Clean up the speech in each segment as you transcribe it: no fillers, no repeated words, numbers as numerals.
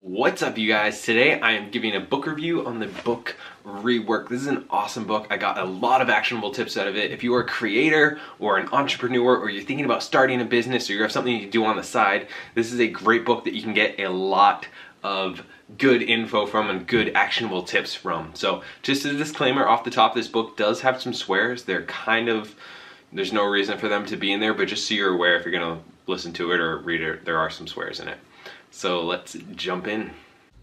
What's up, you guys? Today I am giving a book review on the book Rework. This is an awesome book. I got a lot of actionable tips out of it. If you are a creator or an entrepreneur, or you're thinking about starting a business, or you have something you can do on the side, this is a great book that you can get a lot of good info from and good actionable tips from. So just a disclaimer off the top, this book does have some swears. There's no reason for them to be in there, but just so you're aware, if you're gonna listen to it or read it, there are some swears in it. So let's jump in.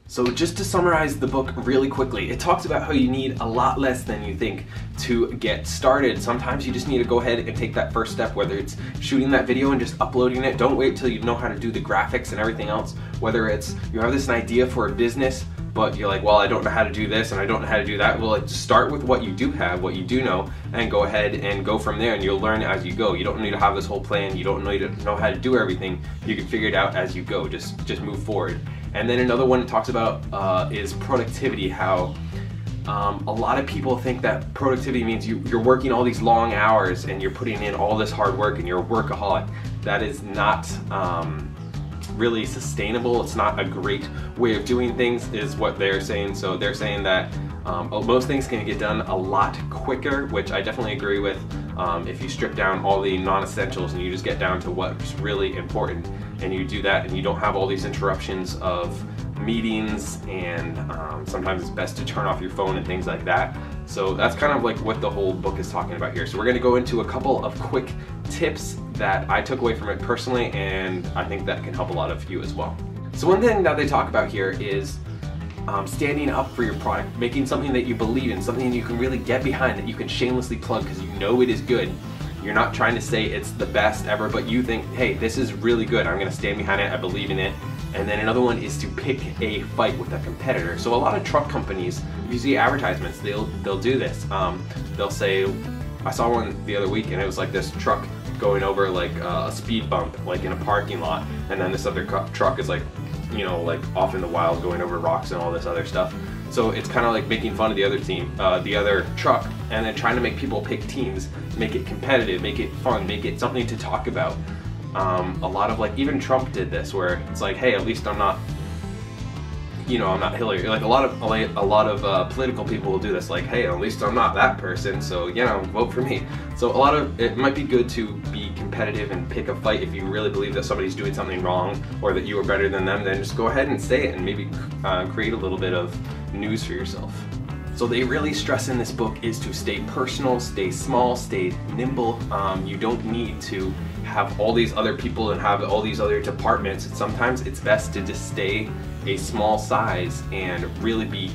So just to summarize the book really quickly, it talks about how you need a lot less than you think to get started. Sometimes you just need to go ahead and take that first step, whether it's shooting that video and just uploading it. Don't wait till you know how to do the graphics and everything else. Whether it's you have this idea for a business, but you're like, well, I don't know how to do this and I don't know how to do that. Well, like, start with what you do have, what you do know, and go ahead and go from there, and you'll learn as you go. You don't need to have this whole plan. You don't need to know how to do everything. You can figure it out as you go. Just move forward. And then another one it talks about is productivity, how a lot of people think that productivity means you're working all these long hours and you're putting in all this hard work and you're a workaholic. That is not really sustainable. It's not a great way of doing things, is what they're saying. So they're saying that most things can get done a lot quicker, which I definitely agree with. If you strip down all the non-essentials and you just get down to what's really important, and you do that and you don't have all these interruptions of meetings, and sometimes it's best to turn off your phone and things like that. So that's kind of like what the whole book is talking about here. So we're going to go into a couple of quick tips that I took away from it personally, and I think that can help a lot of you as well. So one thing that they talk about here is standing up for your product, making something that you believe in, something you can really get behind, that you can shamelessly plug because you know it is good. You're not trying to say it's the best ever, but you think, hey, this is really good. I'm going to stand behind it. I believe in it. And then another one is to pick a fight with a competitor. So a lot of truck companies, if you see advertisements, they'll do this. They'll say, I saw one the other week, and it was like this truck going over like a speed bump, like in a parking lot, and then this other truck is like, you know, like off in the wild going over rocks and all this other stuff. So it's kind of like making fun of the other team, the other truck, and then trying to make people pick teams, make it competitive, make it fun, make it something to talk about. A lot of, like, even Trump did this, where it's like, hey, at least I'm not, you know, I'm not Hillary. Like a lot of political people will do this, like, hey, at least I'm not that person, so, you know, vote for me. So it might be good to be competitive and pick a fight. If you really believe that somebody's doing something wrong or that you are better than them, then just go ahead and say it and maybe create a little bit of news for yourself. So they really stress in this book is to stay personal, stay small, stay nimble. You don't need to have all these other people and have all these other departments. Sometimes it's best to just stay a small size and really be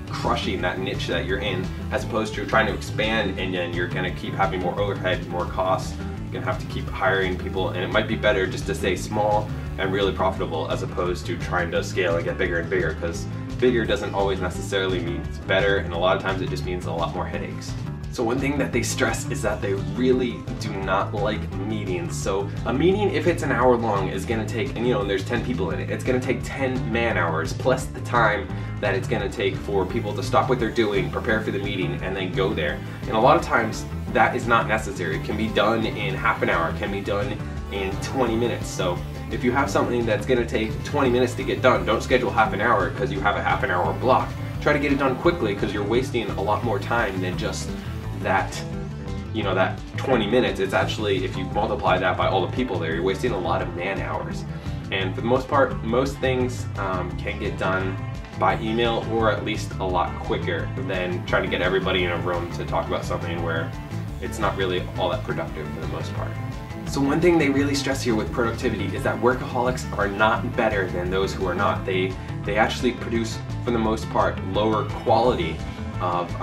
crushing that niche that you're in, as opposed to trying to expand and then you're gonna keep having more overhead, more costs. You're gonna have to keep hiring people, and it might be better just to stay small and really profitable, as opposed to trying to scale and get bigger and bigger, because bigger doesn't always necessarily mean better, and a lot of times it just means a lot more headaches. So one thing that they stress is that they really do not like meetings. So a meeting, if it's an hour long, is gonna take, and you know, and there's 10 people in it, it's gonna take 10 man hours plus the time that it's gonna take for people to stop what they're doing, prepare for the meeting, and then go there. And a lot of times that is not necessary. It can be done in half an hour, it can be done in 20 minutes. So if you have something that's gonna take 20 minutes to get done, don't schedule half an hour because you have a half an hour block. Try to get it done quickly, because you're wasting a lot more time than just that, you know, that 20 minutes. It's actually, if you multiply that by all the people there, you're wasting a lot of man hours. And for the most part, most things can get done by email, or at least a lot quicker than trying to get everybody in a room to talk about something where it's not really all that productive for the most part. So one thing they really stress here with productivity is that workaholics are not better than those who are not. They actually produce, for the most part, lower quality of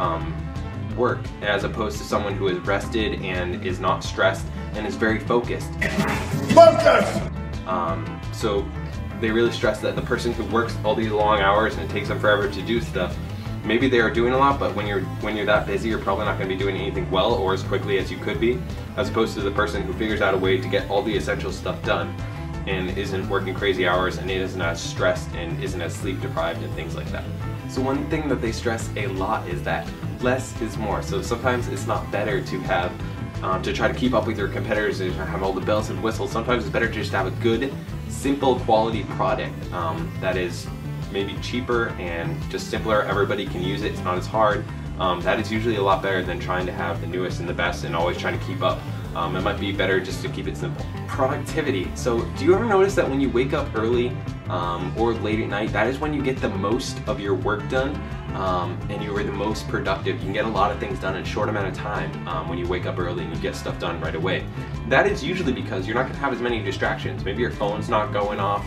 work, as opposed to someone who is rested and is not stressed and is very focused. So they really stress that the person who works all these long hours and it takes them forever to do stuff, maybe they are doing a lot, but when you're that busy, you're probably not going to be doing anything well or as quickly as you could be, as opposed to the person who figures out a way to get all the essential stuff done and isn't working crazy hours and isn't as stressed and isn't as sleep deprived and things like that. So one thing that they stress a lot is that less is more. So sometimes it's not better to have to try to keep up with your competitors and have all the bells and whistles. Sometimes it's better to just have a good, simple quality product that is maybe cheaper and just simpler, everybody can use it, it's not as hard, that is usually a lot better than trying to have the newest and the best and always trying to keep up. It might be better just to keep it simple. Productivity. So do you ever notice that when you wake up early or late at night, that is when you get the most of your work done and you are the most productive. You can get a lot of things done in a short amount of time when you wake up early and you get stuff done right away. That is usually because you're not going to have as many distractions. Maybe your phone's not going off,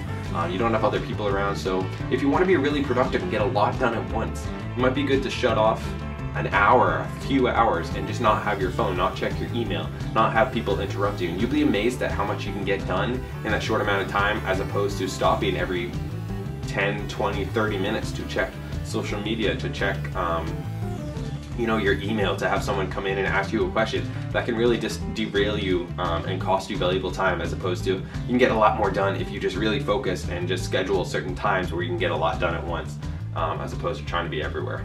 you don't have other people around. So if you want to be really productive and get a lot done at once, it might be good to shut off an hour, a few hours, and just not have your phone, not check your email, not have people interrupt you. And you'll be amazed at how much you can get done in that short amount of time, as opposed to stopping every 10, 20, 30 minutes to check social media, to check your email, to have someone come in and ask you a question. That can really just derail you and cost you valuable time, as opposed to you can get a lot more done if you just really focus and just schedule certain times where you can get a lot done at once, as opposed to trying to be everywhere.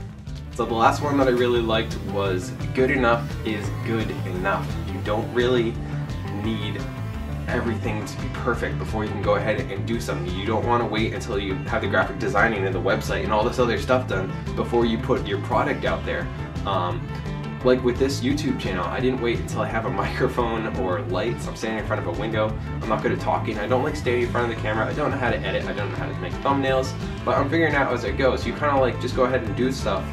So the last one that I really liked was good enough is good enough. You don't really need everything to be perfect before you can go ahead and do something. You don't want to wait until you have the graphic designing and the website and all this other stuff done before you put your product out there. Like with this YouTube channel, I didn't wait until I have a microphone or lights. I'm standing in front of a window. I'm not good at talking. I don't like standing in front of the camera. I don't know how to edit. I don't know how to make thumbnails, but I'm figuring out as I go. So you kind of like just go ahead and do stuff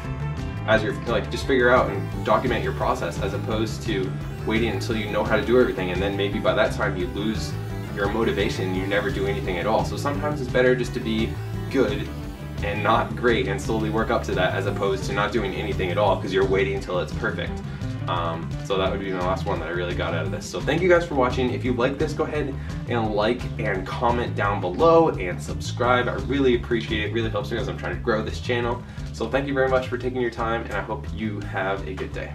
as you're like, just figure out and document your process, as opposed to waiting until you know how to do everything, and then maybe by that time you lose your motivation and you never do anything at all. So sometimes it's better just to be good and not great and slowly work up to that, as opposed to not doing anything at all because you're waiting until it's perfect. So that would be my last one that I really got out of this. So thank you guys for watching. If you like this, go ahead and like and comment down below and subscribe. I really appreciate it. It really helps me as I'm trying to grow this channel. So thank you very much for taking your time, and I hope you have a good day.